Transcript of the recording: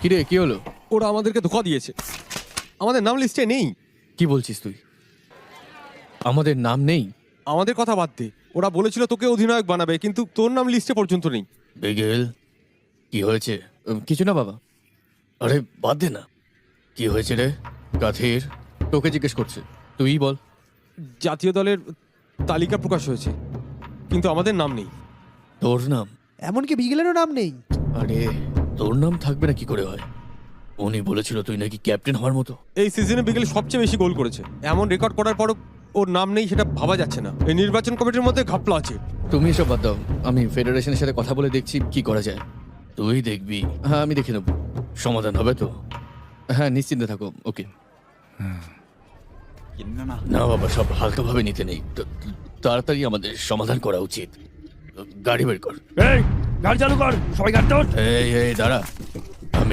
কিরে কি হলো? ওরা আমাদেরকে ধোঁকা দিয়েছে, আমাদের নাম লিস্টে নেই। কি বলছিস তুই? আমাদের নাম নেই? আমাদের কথা বাদ দে, ওরা বলেছিল তোকে অধিনায়ক বানাবে, কিন্তু তোর নাম লিস্টে পর্যন্ত নেই। বিগেল, কি হয়েছে? কিছু না বাবা। আরে বাদ দে না, কি হয়েছে রে? কাথির তোকে জিজ্ঞেস করছে, তুই বল। জাতীয় দলের তালিকা প্রকাশ হয়েছে, কিন্তু আমাদের নাম নেই। তোর নাম? এমনকি বিগেলেরও নাম নেই। আরে তোর নাম থাকবে না কি করে হয়? উনি বলেছিল তুই নাকি ক্যাপ্টেন হওয়ার মতো। এই সিজনে বিকেল সবচেয়ে বেশি গোল করেছে, এমন রেকর্ড করার পরও ওর নাম নেই, সেটা ভাবা যাচ্ছে না। এই নির্বাচন কমিটির মধ্যে ঘাপলা আছে। তুমি এসব বাদ দাও, আমি ফেডারেশনের সাথে কথা বলে দেখছি কি করা যায়। তুই দেখবি। হ্যাঁ আমি দেখে নেব, সমাধান হবে তো। হ্যাঁ নিশ্চিন্তে থাকো। ওকে। না বাবা, সব হালকাভাবে নিতে নেই। তাড়াতাড়ি আমাদের সমাধান করা উচিত। গাড়ি বের কর। এই গাড়ি চালু কর, সবাই গাড়িতে ওঠ। এই দাঁড়া, আমি